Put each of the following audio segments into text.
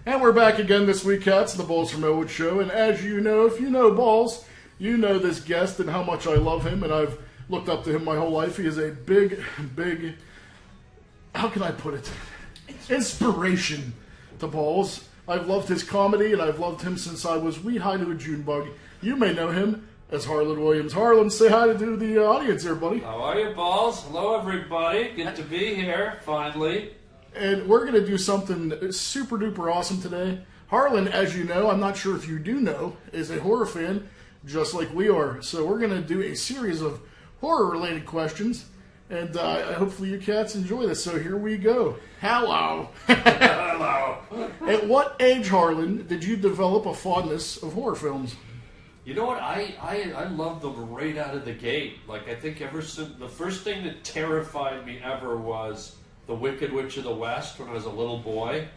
And we're back again this week, cats, the Balls from Ellwood show. And as you know, if you know Balls, you know this guest and how much I love him. And I've looked up to him my whole life. He is a big, how can I put it? Inspiration to Balls. I've loved his comedy, and I've loved him since I was wee-high to a June bug. You may know him as Harland Williams. Harland, say hi to the audience there, buddy. How are you, Balls? Hello, everybody. Good to be here, finally. And we're going to do something super duper awesome today. Harland, as you know, I'm not sure if you do know, is a horror fan, just like we are. So we're going to do a series of horror-related questions, and hopefully you cats enjoy this. So here we go. Hello. Hello. At what age, Harland, did you develop a fondness of horror films? You know what? I loved them right out of the gate. Like, I think ever since the first thing that terrified me ever was The Wicked Witch of the West when I was a little boy,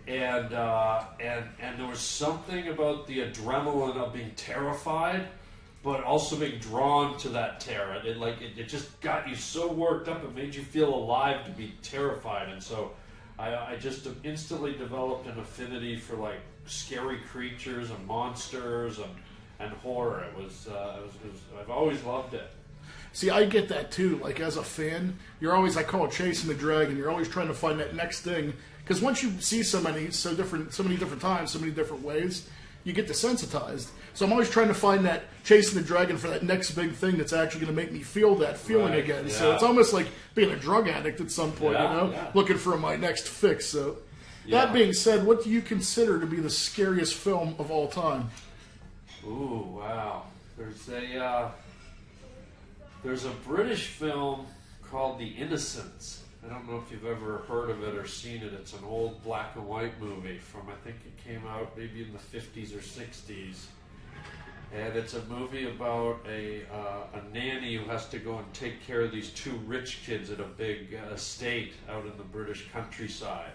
and there was something about the adrenaline of being terrified, but also being drawn to that terror. It just got you so worked up. It made you feel alive to be terrified, and so I just instantly developed an affinity for like scary creatures and monsters and horror. I've always loved it. See, I get that too. Like, as a fan, you're always, I call it chasing the dragon. You're always trying to find that next thing. Because once you see so many different times, so many different ways, you get desensitized. So I'm always trying to find that chasing the dragon for that next big thing that's actually going to make me feel that feeling again. Yeah. So it's almost like being a drug addict at some point, looking for my next fix. So that being said, what do you consider to be the scariest film of all time? Ooh, wow. There's a British film called The Innocence. I don't know if you've ever heard of it or seen it. It's an old black and white movie from, I think it came out maybe in the 50s or 60s. And it's a movie about a nanny who has to go and take care of these two rich kids at a big estate out in the British countryside.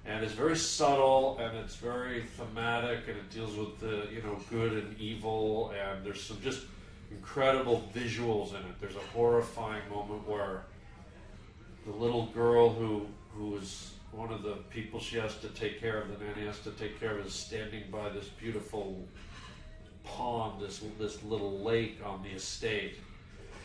And it's very subtle, and it's very thematic, and it deals with the good and evil, and there's some just incredible visuals in it. There's a horrifying moment where the little girl who is one of the people she has to take care of, the nanny has to take care of, is standing by this beautiful pond, this little lake on the estate.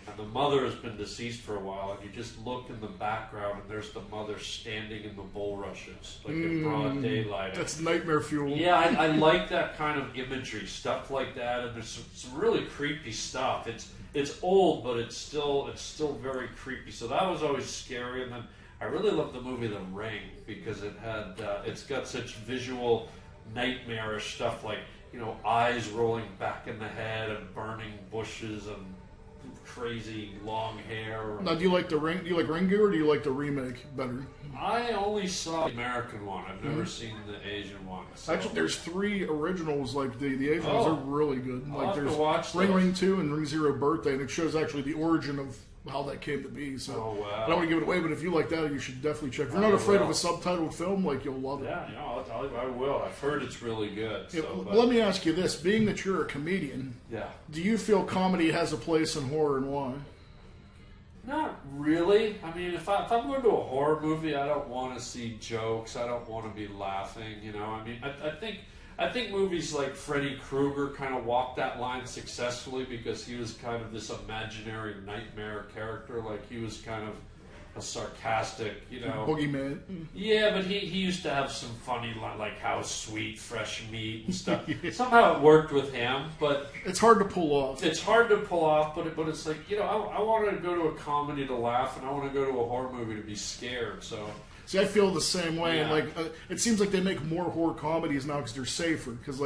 And the mother has been deceased for a while, and you just look in the background, and there's the mother standing in the bulrushes, like in broad daylight. That's nightmare fuel. Yeah, I like that kind of imagery, stuff like that, and there's some really creepy stuff. It's old, but it's still very creepy. So that was always scary. And then I really loved the movie The Ring because it's got such visual nightmarish stuff, like eyes rolling back in the head and burning bushes and crazy long hair. Now, do you like The Ring? Do you like Ringu, or do you like the remake better? I only saw the American one. I've never seen the Asian one. So. Actually, there's 3 originals. Like the Asian ones are really good. I'll Like have there's to watch Ring those. Ring 2 and Ring Zero Birthday, and it shows actually the origin of how that came to be. So wow. I don't want to give it away, but if you like that, you should definitely check. If you're not afraid of a subtitled film, like, you'll love it. Yeah, I will. I've heard it's really good. So, let me ask you this: being that you're a comedian, do you feel comedy has a place in horror, and why? Not really. I mean, if I'm going to a horror movie, I don't want to see jokes. I don't want to be laughing. I mean, I think movies like Freddy Krueger kind of walked that line successfully because he was kind of this imaginary nightmare character. Like, he was kind of a sarcastic, Boogeyman. Yeah, but he used to have some funny, like how sweet, fresh meat and stuff. Somehow it worked with him, but it's hard to pull off. It's hard to pull off, but it's like, I want to go to a comedy to laugh, and I want to go to a horror movie to be scared. So. See, I feel the same way. And it seems like they make more horror comedies now because they're safer. Because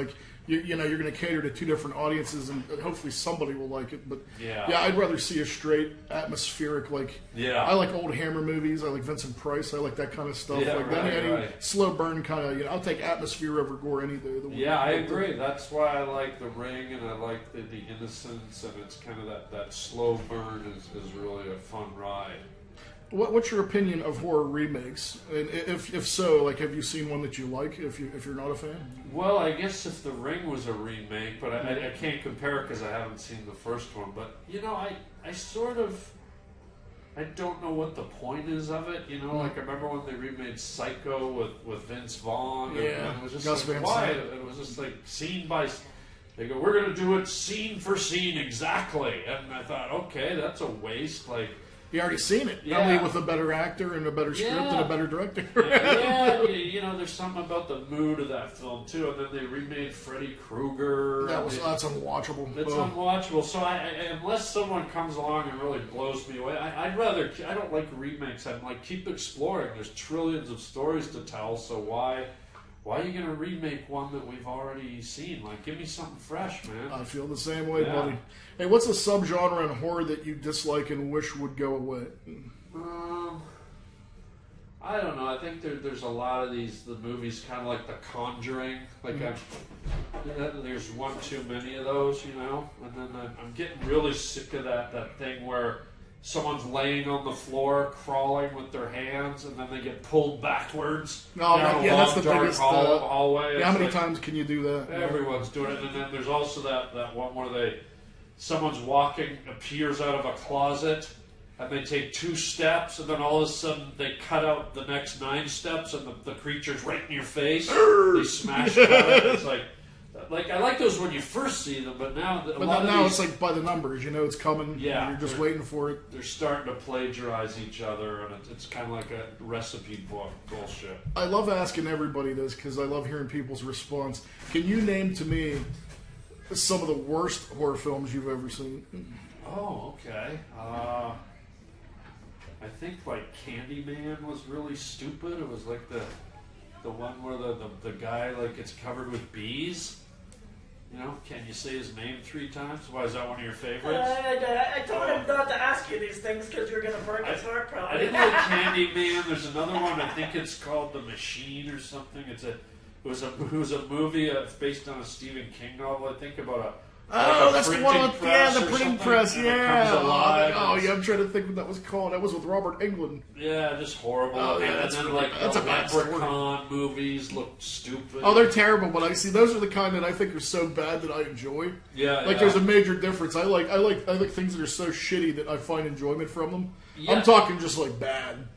you're going to cater to 2 different audiences, and hopefully somebody will like it. But I'd rather see a straight atmospheric, I like old Hammer movies. I like Vincent Price. I like that kind of stuff. Any slow burn kind of. I'll take atmosphere over gore any day of the week. Yeah, I agree. That's why I like The Ring, and I like the Innocence, and it's kind of that slow burn is really a fun ride. What's your opinion of horror remakes? And if so, have you seen one that you like? If you're not a fan, well, I guess if The Ring was a remake, but I can't compare it because I haven't seen the first one. But I sort of I don't know what the point is of it. You know, like I remember when they remade Psycho with Vince Vaughn. And it was just Gus like, Van why? Sant. It was just like scene by. They go, we're going to do it scene for scene exactly, and I thought, okay, that's a waste. Like. You already seen it. Yeah. I mean, with a better actor and a better script and a better director. You know, there's something about the mood of that film too. And then they remade Freddy Krueger. That's unwatchable. It's unwatchable. So unless someone comes along and really blows me away, I don't like remakes. I'm like, keep exploring. There's trillions of stories to tell. So why are you going to remake one that we've already seen? Like, give me something fresh, man. I feel the same way, buddy. Hey, what's a subgenre in horror that you dislike and wish would go away? I don't know. I think there's a lot of the movies kind of like The Conjuring. Like, there's one too many of those, you know? And then I'm getting really sick of that thing where someone's laying on the floor, crawling with their hands, and then they get pulled backwards down a that's the dark biggest hallway. How many times can you do that? Everyone's doing it. And then there's also that one where someone's walking, appears out of a closet, and they take 2 steps, and then all of a sudden they cut out the next 9 steps, and the creature's right in your face. They smash cut it. It's like I like those when you first see them, but now it's like by the numbers. You know it's coming. Yeah, you're just waiting for it. They're starting to plagiarize each other, and it's kind of like a recipe book bullshit. I love asking everybody this because I love hearing people's response. Can you name to me some of the worst horror films you've ever seen? Oh, okay. I think like Candyman was really stupid. It was like the one where the guy like gets covered with bees. You know, can you say his name 3 times? Why, is that one of your favorites? I told him not to ask you these things because you're going to break his heart, probably. I didn't like Candyman. There's another one. I think it's called The Machine or something. It was a movie based on a Stephen King novel. I think about that's the one with the printing press. Yeah. Oh yeah. I'm trying to think what that was called. That was with Robert Englund. Yeah, just horrible. Oh, yeah, and then that's the a bad Leprechaun movies look stupid. Oh, they're terrible. But I see those are the kind that I think are so bad that I enjoy. Yeah. There's a major difference. I like things that are so shitty that I find enjoyment from them. Yeah. I'm talking just like bad.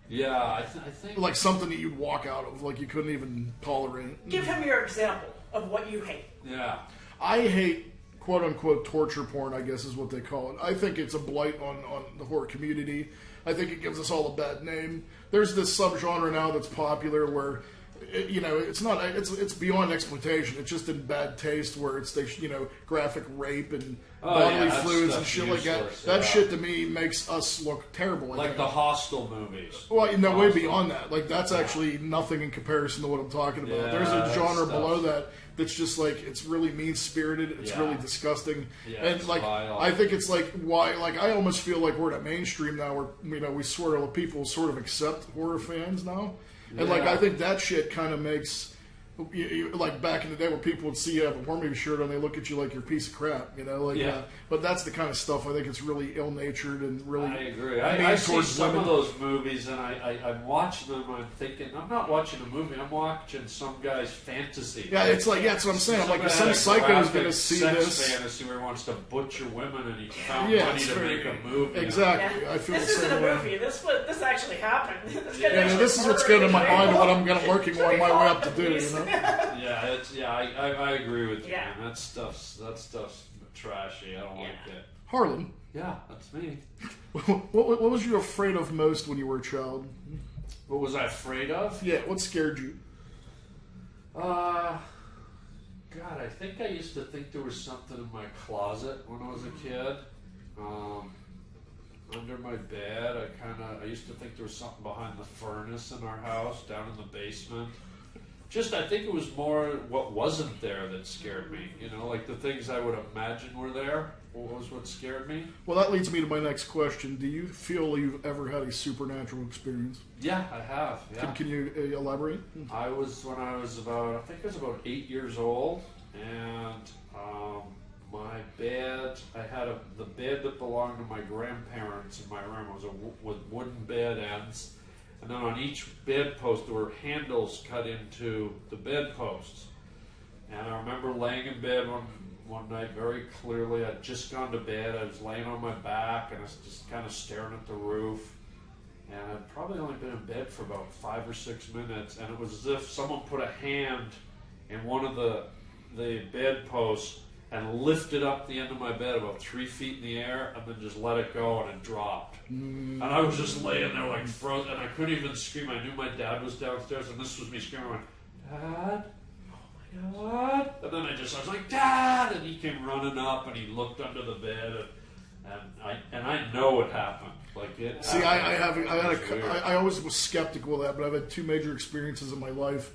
Yeah, I think like something that you'd walk out of, like you couldn't even tolerate. Give him your example of what you hate. Yeah. I hate quote-unquote torture porn, I guess is what they call it. I think it's a blight on the horror community. I think it gives us all a bad name. There's this subgenre now that's popular where, it's beyond exploitation. It's just in bad taste where it's, graphic rape and bodily fluids and shit like that. That shit to me makes us look terrible. Like the Hostel movies. Well, way beyond that. Like, that's actually nothing in comparison to what I'm talking about. Yeah, there's a genre below that that's just like, it's really mean-spirited, it's really disgusting. Yeah, and like, vile. I think it's like, why, like, I almost feel like we're at a mainstream now where, people sort of accept horror fans now. And like, I think that shit kind of makes, like back in the day where people would see you have a horror movie shirt on, they look at you like you're a piece of crap, but that's the kind of stuff I think it's really ill-natured and really. I agree. I see some of those movies and I'm watching them and I'm thinking, I'm not watching a movie, I'm watching some guy's fantasy. Yeah, it's like, that's what I'm saying. I'm like, some psycho's going to see this fantasy where he wants to butcher women and he found money to make a movie. Exactly. Yeah. I feel this the same isn't a way. movie. This actually happened. This is what's good in my mind and what I'm working my way up to do. I agree with you. Yeah. Man. That stuff's trashy. I don't like it. Harlan. Yeah, that's me. What was you afraid of most when you were a child? What was I afraid of? Yeah, what scared you? God, I think I used to think there was something in my closet when I was a kid. Under my bed, I used to think there was something behind the furnace in our house, down in the basement. I think it was more what wasn't there that scared me. Like the things I would imagine were there was what scared me. Well, that leads me to my next question. Do you feel you've ever had a supernatural experience? Yeah, I have. Yeah. Can you elaborate? I was about 8 years old, and my bed, I had the bed that belonged to my grandparents in my room was with wooden bed ends. And then on each bedpost there were handles cut into the bedposts. And I remember laying in bed one night very clearly. I'd just gone to bed. I was laying on my back and I was just kind of staring at the roof. And I'd probably only been in bed for about 5 or 6 minutes, and it was as if someone put a hand in one of the bed posts and lifted up the end of my bed about 3 feet in the air, and then just let it go, and it dropped. And I was just laying there like frozen, and I couldn't even scream. I knew my dad was downstairs, and this was me screaming, like, Dad? Oh my God? And then I was like, Dad! And he came running up, and he looked under the bed, and I know it happened. Like it. See, I always was skeptical of that, but I've had 2 major experiences in my life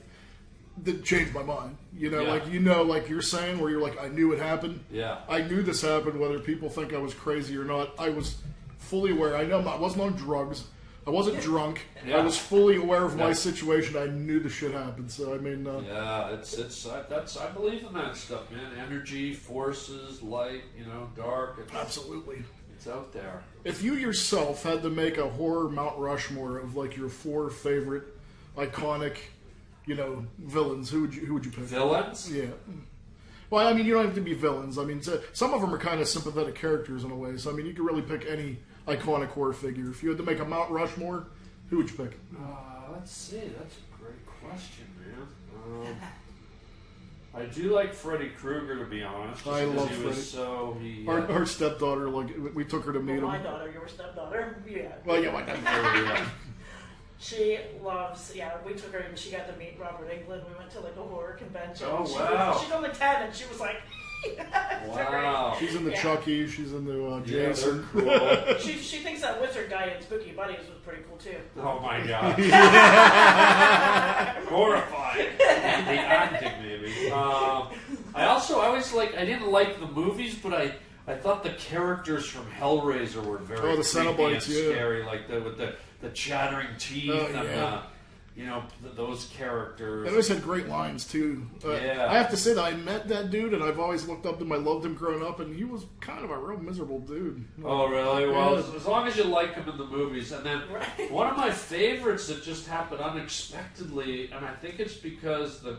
that changed my mind. Like you're saying, where you're like, I knew it happened. Yeah. I knew this happened, whether people think I was crazy or not. I was fully aware. I know I wasn't on drugs. I wasn't drunk. Yeah. I was fully aware of my situation. I knew the shit happened. So I mean, I believe in that stuff, man. Energy, forces, light, dark. Absolutely. It's out there. If you yourself had to make a horror Mount Rushmore of like your 4 favorite iconic, villains, who would you pick? Villains? Yeah. Well, I mean, you don't have to be villains. I mean, some of them are kind of sympathetic characters in a way. So I mean, you could really pick any iconic horror figure. If you had to make a Mount Rushmore, who would you pick? Let's see. That's a great question, man. I do like Freddy Krueger, to be honest. I love Freddy. Our stepdaughter, like, we took her to meet him. My daughter, your stepdaughter? Yeah. Well, yeah, my daughter. She loves, we took her and she got to meet Robert Englund. We went to like a horror convention. Oh, wow. She's only 10 and she was like, wow. She's in the Chucky, she's in the Jason. Yeah, cool. She thinks that wizard guy in Spooky Buddies was pretty cool too. Oh my God. Horrifying. The acting, maybe. I didn't like the movies, but I thought the characters from Hellraiser were very creepy and scary, like with the chattering teeth and those characters. They always had great lines too. I have to say that I met that dude, and I've always looked up to him. I loved him growing up, and he was kind of a real miserable dude. Oh, really? Well, as long as you like him in the movies. And then one of my favorites that just happened unexpectedly, and I think it's because the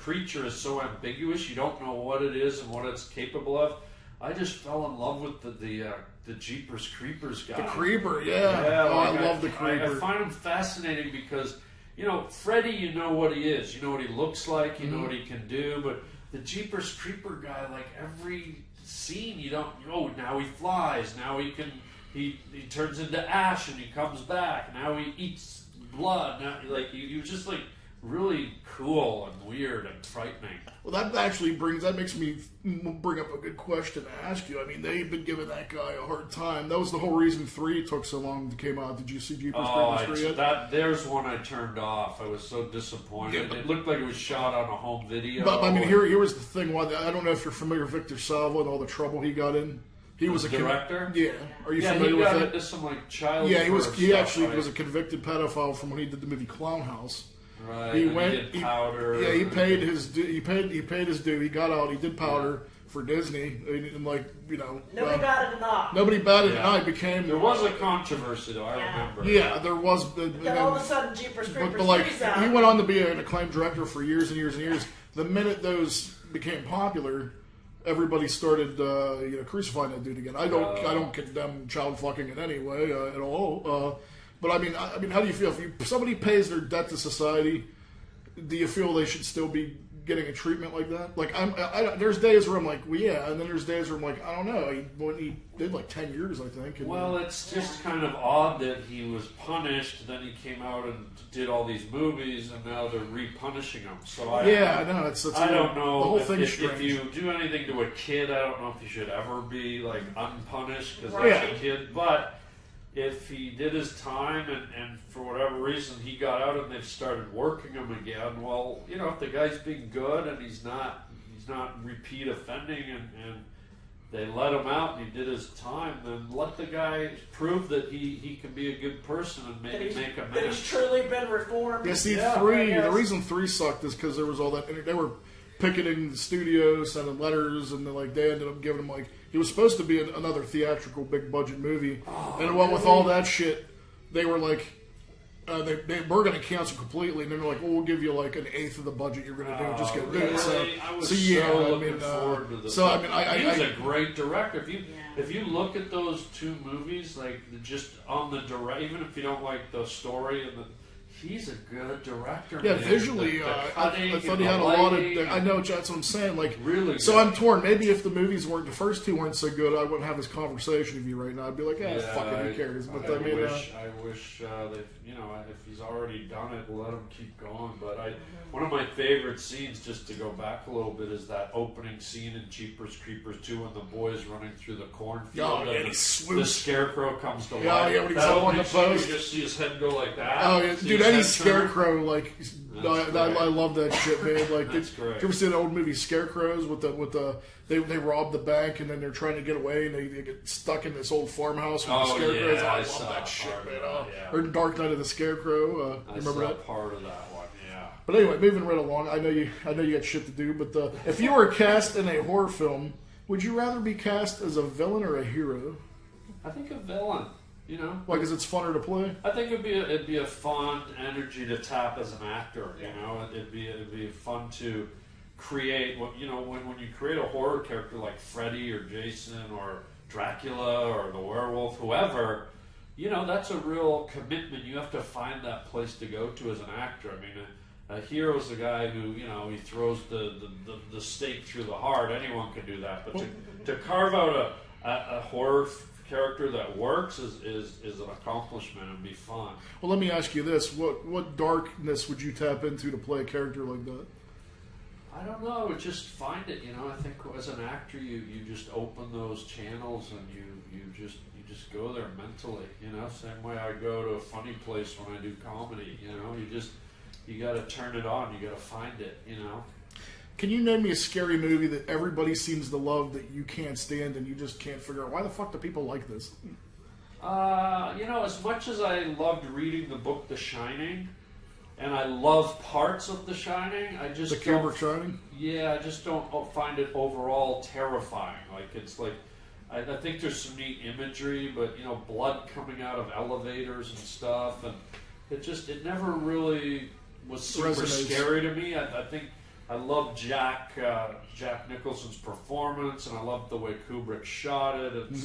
creature is so ambiguous, you don't know what it is and what it's capable of. I just fell in love with the Jeepers Creepers guy. The Creeper, yeah. I love the Creeper. I find him fascinating because, Freddy, you know what he is. You know what he looks like. You know what he can do. But the Jeepers Creeper guy, like every scene, you don't, now he flies. Now he turns into ash and he comes back. Now he eats blood. Now, you just like really cool and weird and frightening. Well, that makes me bring up a good question to ask you. I mean, they've been giving that guy a hard time. That was the whole reason 3 took so long to come out. Did you see Jeepers Creepers 3 yet? There's one I turned off. I was so disappointed. Yeah, it looked like it was shot on a home video. But I mean, here was the thing. I don't know if you're familiar with Victor Salva and all the trouble he got in. He was a director. Yeah, are you familiar with that? He got into some like child. Yeah, he actually was a convicted pedophile from when he did the movie Clown House. Right. He did Powder. He paid his due. He paid his due. He got out. He did Powder for Disney, and nobody batted an eye. Nobody batted an eye. There was a controversy though. I remember. Yeah, there was. Then all of a sudden, Jeepers Creepers. But he went on to be an acclaimed director for years and years and years. The minute those became popular, everybody started crucifying that dude again. I don't condemn child fucking in any way at all. But I mean, how do you feel if somebody pays their debt to society? Do you feel they should still be getting a treatment like that? Like, there's days where I'm like, well, yeah, and then there's days where I'm like, I don't know. He did like 10 years, I think. Well, it's just kind of odd that he was punished, then he came out and did all these movies, and now they're re-punishing him. So I don't know. The whole thing's strange. If you do anything to a kid, I don't know if you should ever be like unpunished because that's a kid, but. If he did his time and for whatever reason he got out and they've started working him again, well, if the guy's being good and he's not repeat offending and they let him out and he did his time, then let the guy prove that he can be a good person and maybe make amends. That he's truly been reformed. Yeah, see, 3, the reason 3 sucked is because there was all that, they were picketing the studio, sending letters, and they ended up giving him he was supposed to be another theatrical big budget movie, and with all that shit, they were like, they were going to cancel completely, and then they're like, "Well, we'll give you like an eighth of the budget you're going to do. Just get do it." So, I was looking forward to this. So I mean, he's a great director. If you look at those two movies, like just on the direct, even if you don't like the story and he's a good director. Yeah, man. visually, the I thought he had a lot of. I know that's what I'm saying. Like, really. So I'm torn. Maybe if the movies weren't, the first two weren't so good, I wouldn't have this conversation with you right now. I'd be like, fuck it, who cares? But I wish that if he's already done it, let him keep going. But one of my favorite scenes, just to go back a little bit, is that opening scene in Jeepers Creepers 2 when the boy's running through the cornfield and the scarecrow comes to life. Yeah, when he's up on the post, you just see his head go like that. Oh yeah, dude, any scarecrow like. I love that shit, man. Like, That's great. Did you ever see the old movie Scarecrows they rob the bank and then they're trying to get away and they get stuck in this old farmhouse with the scarecrows? Yeah, I love that shit, man. Or Dark Knight of the Scarecrow. You remember that? Part of that one, yeah. But anyway, moving right along. I know you got shit to do, but if you were cast in a horror film, would you rather be cast as a villain or a hero? I think a villain. Why? Because it's funner to play. I think it'd be a fun energy to tap as an actor. It'd be fun to create. When you create a horror character like Freddy or Jason or Dracula or the werewolf, whoever, that's a real commitment. You have to find that place to go to as an actor. I mean, a hero's a guy who he throws the stake through the heart. Anyone can do that, but to carve out a horror character that works is an accomplishment and be fun. Well, let me ask you this: what darkness would you tap into to play a character like that? I don't know. Just find it. I think as an actor, you just open those channels and you just go there mentally. Same way I go to a funny place when I do comedy. You got to turn it on. You got to find it. Can you name me a scary movie that everybody seems to love that you can't stand and you just can't figure out why the fuck do people like this? As much as I loved reading the book The Shining, and I love parts of The Shining, I just The Kubrick Shining? Yeah, I just don't find it overall terrifying. I think there's some neat imagery, but blood coming out of elevators and stuff, and it never really was super scary to me. I think I love Jack Nicholson's performance, and I love the way Kubrick shot it, and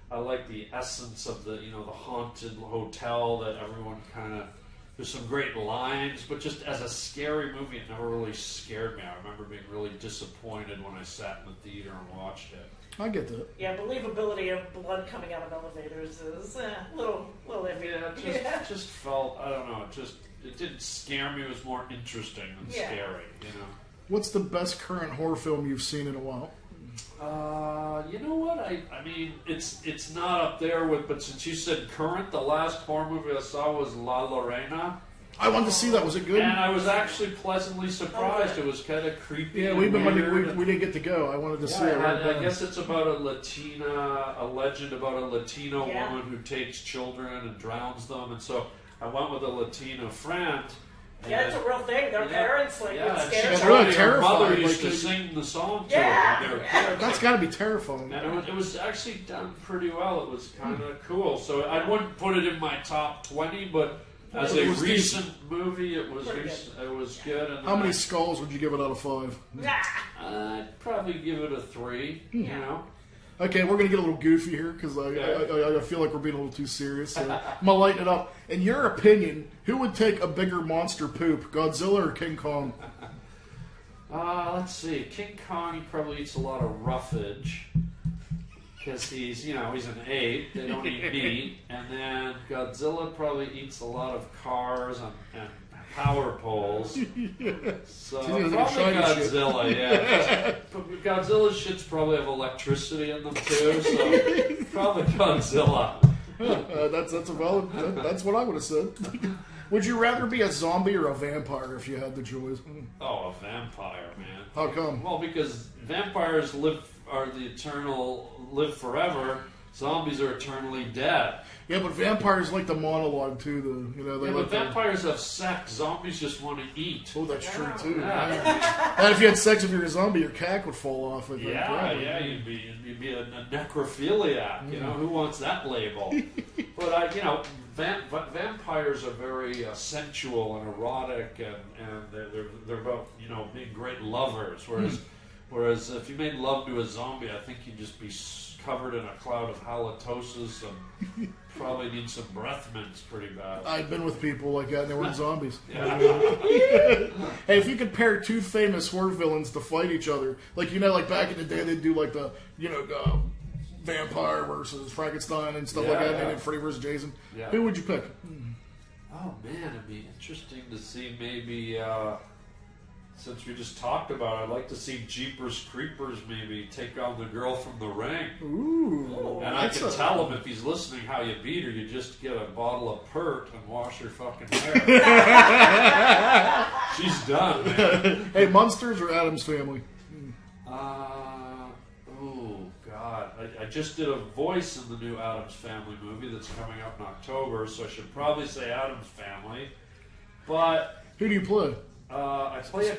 I like the essence of the haunted hotel that everyone kind of. There's some great lines, but just as a scary movie, it never really scared me. I remember being really disappointed when I sat in the theater and watched it. I get that. Yeah, believability of blood coming out of elevators is a little iffy. Yeah, just felt, I don't know, it didn't scare me. It was more interesting than scary, What's the best current horror film you've seen in a while? You know what? I mean, it's not up there with, but since you said current, the last horror movie I saw was La Llorona. I wanted to see that. Was it good? And I was actually pleasantly surprised. It was kind of creepy. Yeah, we didn't get to go. I wanted to see it. I guess it's about a legend about a Latino woman who takes children and drowns them, and so I went with a Latino friend. Yeah, it's a real thing. Their parents would scare them. They're really terrified. Her mother used to sing the song to them. That's got to be terrifying. And it was actually done pretty well. It was kind of cool. So I wouldn't put it in my top 20, but as a recent movie, it was good. And how many skulls would you give it out of 5? I'd probably give it a 3. Okay, we're going to get a little goofy here because I feel like we're being a little too serious. So I'm going to lighten it up. In your opinion, who would take a bigger monster poop, Godzilla or King Kong? Let's see. King Kong, he probably eats a lot of roughage because he's an ape. They don't eat meat. And then Godzilla probably eats a lot of cars and power poles. So probably Godzilla, yeah. Godzilla's shits probably have electricity in them too, so probably Godzilla. That's what I would have said. Would you rather be a zombie or a vampire if you had the choice? Oh, a vampire, man. How come? Well, because vampires live forever. Zombies are eternally dead. Yeah, but vampires like the monologue too. But vampires have sex. Zombies just want to eat. Oh, that's true too. Yeah. And if you had sex with your zombie, your cack would fall off. I think, you'd be a necrophiliac. Who wants that label? But vampires are very sensual and erotic, and they're about being great lovers. Whereas if you made love to a zombie, I think you'd just be covered in a cloud of halitosis and probably need some breath mints pretty bad. I've been with people like that and they weren't zombies. Yeah. Hey, if you could pair two famous horror villains to fight each other, like back in the day they'd do like the vampire versus Frankenstein and stuff like that, and then Freddy versus Jason. Yeah. Who would you pick? Oh man, it'd be interesting to see maybe. Since we just talked about it, I'd like to see Jeepers Creepers maybe take on the girl from The Ring. Ooh. And I can tell him if he's listening how you beat her, you just get a bottle of Pert and wash her fucking hair. She's done, man. Hey, Munsters or Addams Family? Oh, God. I just did a voice in the new Addams Family movie that's coming up in October, so I should probably say Addams Family. But... Who do you play? I play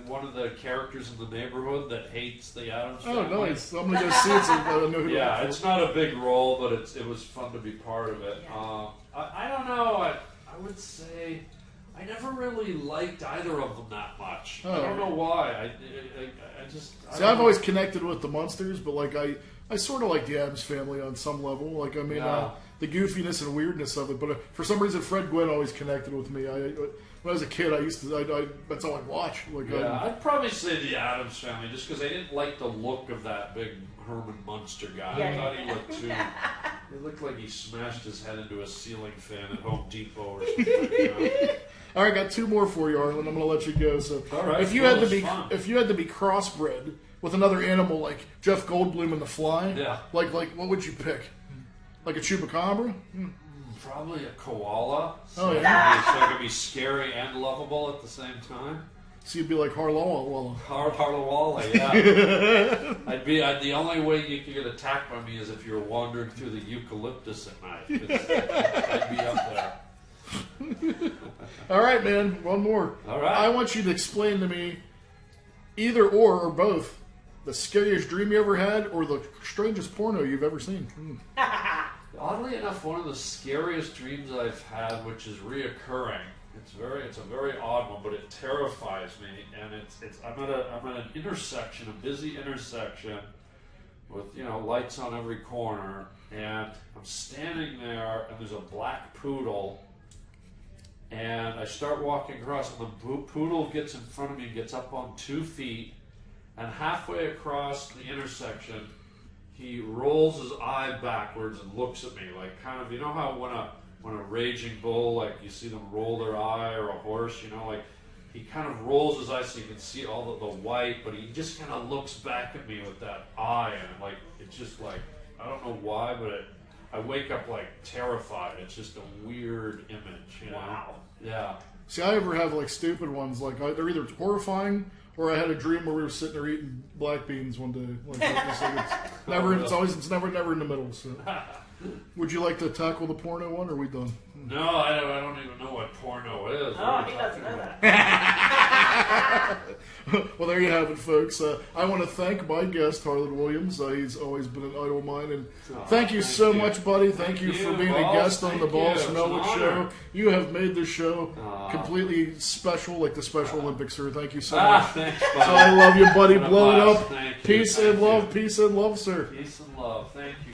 one of the characters in the neighborhood that hates the Addams Family. Oh, nice! I'm gonna go see it. So I know who yeah, it's not a big role, but it was fun to be part of it. Yeah. I don't know. I would say I never really liked either of them that much. Oh. I don't know why. I've always connected with the Munsters, but like I sort of like the Addams Family on some level. Like I mean, the goofiness and weirdness of it. But for some reason, Fred Gwynn always connected with me. When I was a kid, that's all I'd watch. I'd probably say the Addams Family, just because I didn't like the look of that big Herman Munster guy. I thought he looked too... He looked like he smashed his head into a ceiling fan at Home Depot or something. All right, got two more for you, Arlen. I'm going to let you go. So, all right, if you had to be crossbred with another animal like Jeff Goldblum in The Fly, like what would you pick? Like a chupacabra? Probably a koala. So oh, yeah. So it could be scary and lovable at the same time. So you'd be like Harlawala. Harlawala, yeah. The only way you could get attacked by me is if you were wandering through the eucalyptus at night. I'd be up there. All right, man. One more. All right. I want you to explain to me either or both the scariest dream you ever had or the strangest porno you've ever seen. Oddly enough, one of the scariest dreams I've had, which is reoccurring, it's a very odd one, but it terrifies me. And I'm at an intersection, a busy intersection, with lights on every corner, and I'm standing there, and there's a black poodle, and I start walking across, and the poodle gets in front of me and gets up on 2 feet, and halfway across the intersection, he rolls his eye backwards and looks at me, like kind of, how when a raging bull, like you see them roll their eye, or a horse, like he kind of rolls his eye so you can see all the white, but he just kind of looks back at me with that eye, and like it's just like, I don't know why, but I wake up like terrified. It's just a weird image. Wow. Yeah. See, I ever have like stupid ones, like they're either horrifying, or I had a dream where we were sitting there eating black beans one day. Like, it's never in the middle. So, would you like to tackle the porno one, or are we done? No, I don't even know what porno is. Oh, he doesn't know that. Well, there you have it, folks. I want to thank my guest, Harland Williams. He's always been an idol of mine. And thank you so much, buddy. Thank you for being a guest on the Balls from Ellwood show. You have made this show completely special, like the Special Olympics, sir. Thank you so much. Thanks, so I love you, buddy. Blow it up. Thank you. Peace and love. Peace and love, sir. Peace and love. Thank you.